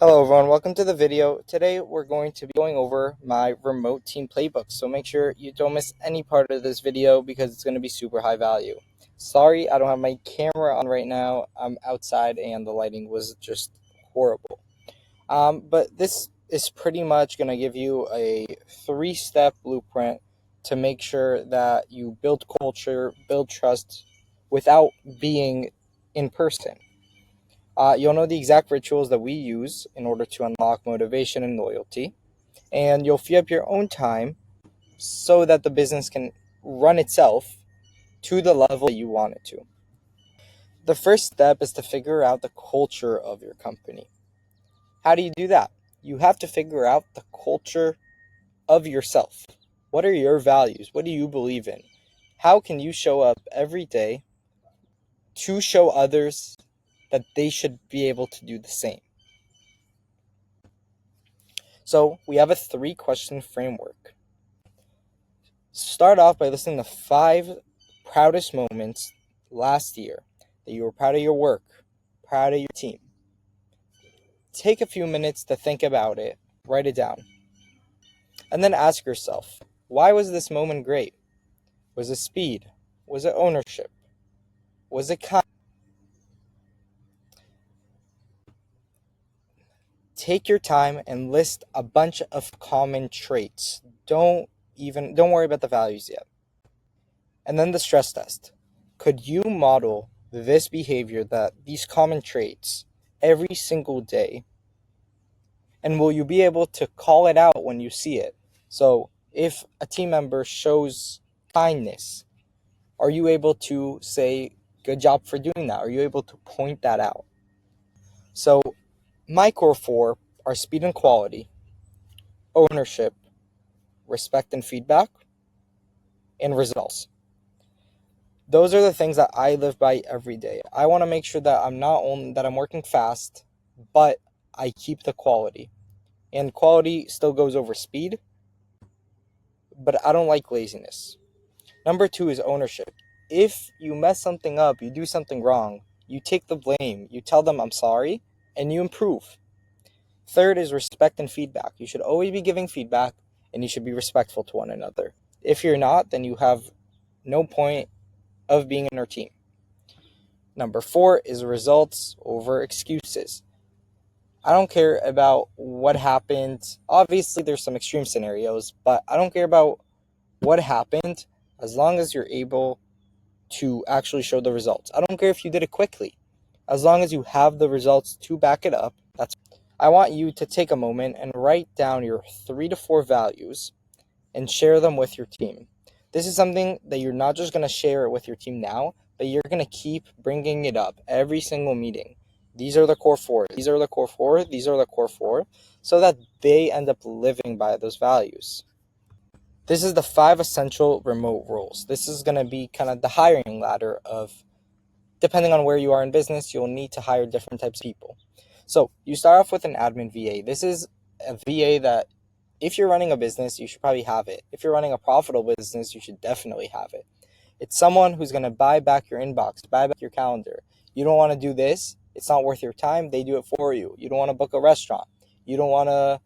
Hello everyone, welcome to the video. Today we're going to be going over my remote team playbook, so make sure you don't miss any part of this video because it's going to be super high value. Sorry, I don't have my camera on right now. I'm outside and the lighting was just horrible. But this is pretty much going to give you a 3-step blueprint to make sure that you build culture, build trust without being in person. You'll know the exact rituals that we use in order to unlock motivation and loyalty, and you'll free up your own time so that the business can run itself to the level that you want it to. The first step is to figure out the culture of your company. How do you do that? You have to figure out the culture of yourself. What are your values? What do you believe in? How can you show up every day to show others that they should be able to do the same? So we have a 3-question framework. Start off by listing the 5 proudest moments last year that you were proud of your work, proud of your team. Take a few minutes to think about it, write it down, and then ask yourself, why was this moment great? Was it speed? Was it ownership? Was it kind? Take your time and list a bunch of common traits. Don't worry about the values yet. And then the stress test. Could you model this behavior, these common traits, every single day? And will you be able to call it out when you see it? So if a team member shows kindness, are you able to say, good job for doing that? Are you able to point that out? So my core 4 are speed and quality, ownership, respect and feedback, and results. Those are the things that I live by every day. I want to make sure that I'm working fast, but I keep the quality. And quality still goes over speed, but I don't like laziness. Number 2 is ownership. If you mess something up, you do something wrong, you take the blame, you tell them I'm sorry, and you improve. 3rd is respect and feedback. You should always be giving feedback, and you should be respectful to one another. If you're not, then you have no point of being in our team. Number 4 is results over excuses. I don't care about what happened. Obviously, there's some extreme scenarios, but I don't care about what happened as long as you're able to actually show the results. I don't care if you did it quickly. As long as you have the results to back it up, I want you to take a moment and write down your 3 to 4 values and share them with your team. This is something that you're not just going to share with your team now, but you're going to keep bringing it up every single meeting. These are the core 4. These are the core 4. These are the core 4, so that they end up living by those values. This is the 5 essential remote roles. This is going to be kind of the hiring ladder of, depending on where you are in business, you'll need to hire different types of people. So you start off with an admin VA. This is a VA that if you're running a business, you should probably have it. If you're running a profitable business, you should definitely have it. It's someone who's going to buy back your inbox, buy back your calendar. You don't want to do this. It's not worth your time. They do it for you. You don't want to book a restaurant. You don't want to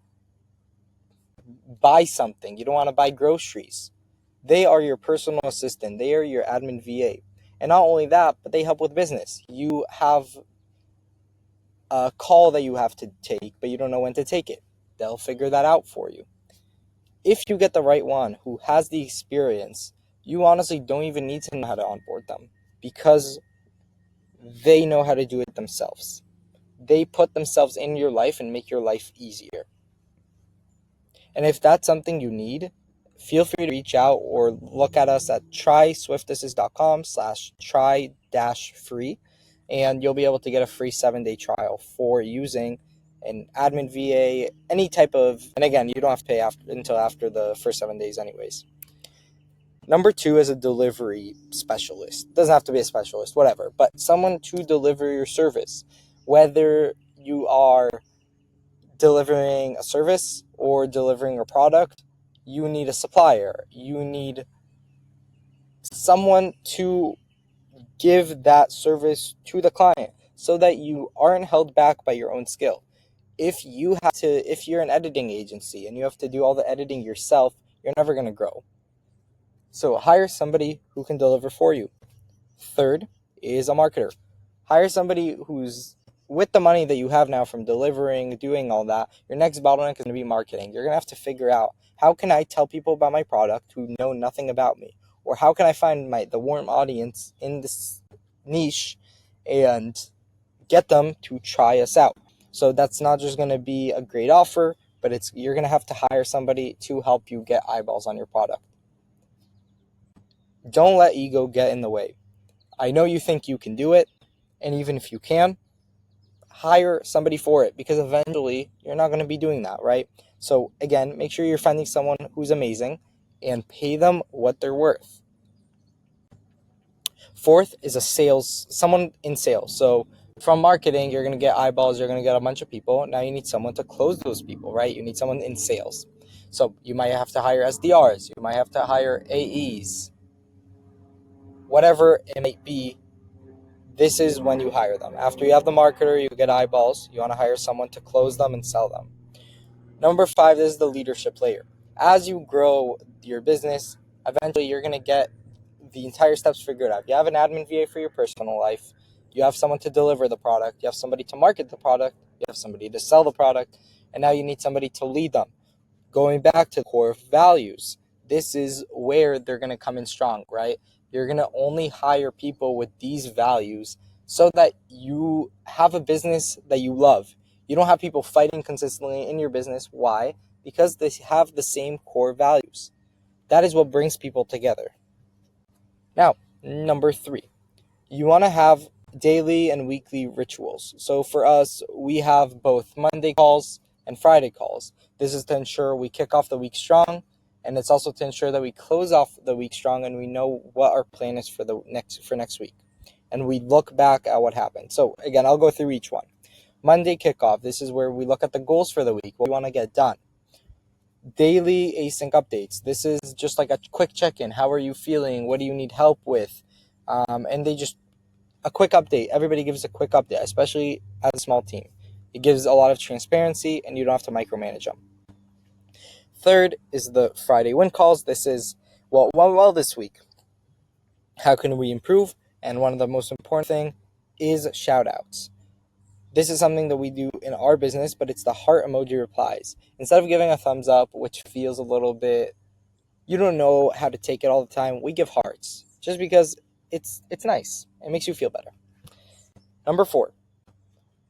buy something. You don't want to buy groceries. They are your personal assistant. They are your admin VA. And not only that, but they help with business. You have a call that you have to take, but you don't know when to take it. They'll figure that out for you. If you get the right one who has the experience, you honestly don't even need to know how to onboard them because they know how to do it themselves. They put themselves in your life and make your life easier. And if that's something you need, feel free to reach out or look at us at tryswiftassist.com/try-free, and you'll be able to get a free 7-day trial for using an admin VA, any type of, and again, you don't have to pay until after the first 7 days anyways. Number 2 is a delivery specialist. Doesn't have to be a specialist, whatever, but someone to deliver your service. Whether you are delivering a service or delivering a product, you need a supplier. You need someone to give that service to the client so that you aren't held back by your own skill. If you're an editing agency and you have to do all the editing yourself, you're never going to grow. So hire somebody who can deliver for you. Third is a marketer. Hire somebody who's with the money that you have now from delivering, doing all that. Your next bottleneck is going to be marketing. You're going to have to figure out, how can I tell people about my product who know nothing about me? Or how can I find the warm audience in this niche and get them to try us out? So that's not just going to be a great offer, but you're going to have to hire somebody to help you get eyeballs on your product. Don't let ego get in the way. I know you think you can do it, and even if you can, hire somebody for it, because eventually you're not going to be doing that, right? So again, make sure you're finding someone who's amazing and pay them what they're worth. Fourth is someone in sales. So from marketing, you're going to get eyeballs, you're going to get a bunch of people. Now you need someone to close those people, right? You need someone in sales. So you might have to hire SDRs, you might have to hire AEs, whatever it might be. This is when you hire them. After you have the marketer, you get eyeballs, you want to hire someone to close them and sell them. Number 5 is the leadership layer. As you grow your business, eventually you're going to get the entire steps figured out. You have an admin VA for your personal life. You have someone to deliver the product. You have somebody to market the product. You have somebody to sell the product. And now you need somebody to lead them. Going back to core values, this is where they're going to come in strong, right? You're going to only hire people with these values so that you have a business that you love. You don't have people fighting consistently in your business. Why? Because they have the same core values. That is what brings people together. Now, number 3, you want to have daily and weekly rituals. So for us, we have both Monday calls and Friday calls. This is to ensure we kick off the week strong, and it's also to ensure that we close off the week strong and we know what our plan is for next week. And we look back at what happened. So again, I'll go through each one. Monday kickoff. This is where we look at the goals for the week, what we want to get done. Daily async updates. This is just like a quick check-in. How are you feeling? What do you need help with? And a quick update. Everybody gives a quick update, especially as a small team. It gives a lot of transparency and you don't have to micromanage them. Third is the Friday win calls. This is, well this week, how can we improve? And one of the most important thing is shout outs. This is something that we do in our business, but it's the heart emoji replies. Instead of giving a thumbs up, which feels a little bit, you don't know how to take it all the time, we give hearts just because it's nice. It makes you feel better. Number 4,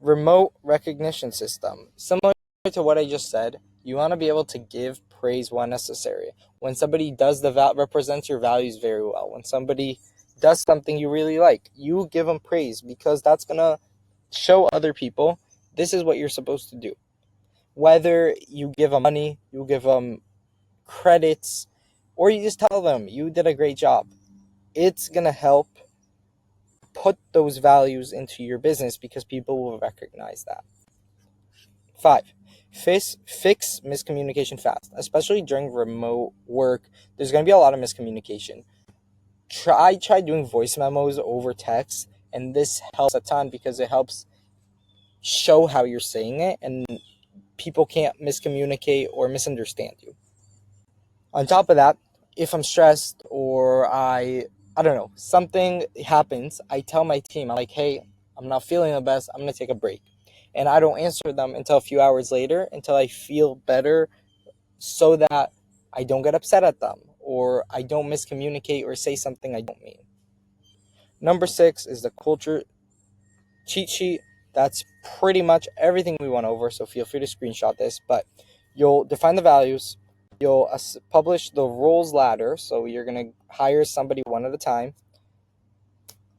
remote recognition system. Similar to what I just said, you want to be able to give praise when necessary. When somebody represents your values very well, when somebody does something you really like, you give them praise, because that's going to show other people this is what you're supposed to do. Whether you give them money, you give them credits, or you just tell them you did a great job, it's going to help put those values into your business because people will recognize that. 5, fix miscommunication fast. Especially during remote work, there's going to be a lot of miscommunication. Try doing voice memos over text, and this helps a ton because it helps show how you're saying it, and people can't miscommunicate or misunderstand you. On top of that, if I'm stressed or I don't know, something happens, I tell my team, I'm like, hey, I'm not feeling the best, I'm going to take a break. And I don't answer them until a few hours later, until I feel better, so that I don't get upset at them or I don't miscommunicate or say something I don't mean. Number 6 is the culture cheat sheet. That's pretty much everything we went over, so feel free to screenshot this. But you'll define the values, you'll publish the roles ladder, so you're going to hire somebody one at a time.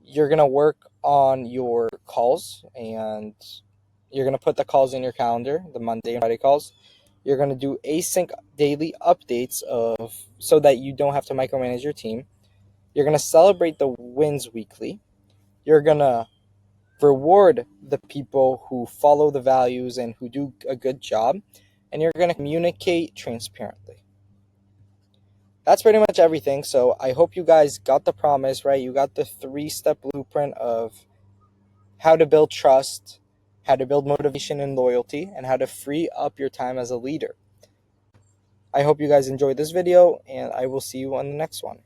You're going to work on your calls, and you're going to put the calls in your calendar, the Monday and Friday calls. You're going to do async daily updates so that you don't have to micromanage your team. You're going to celebrate the wins weekly. You're going to reward the people who follow the values and who do a good job. And you're going to communicate transparently. That's pretty much everything. So I hope you guys got the promise, right? You got the 3-step blueprint of how to build trust, how to build motivation and loyalty, and how to free up your time as a leader. I hope you guys enjoyed this video, and I will see you on the next one.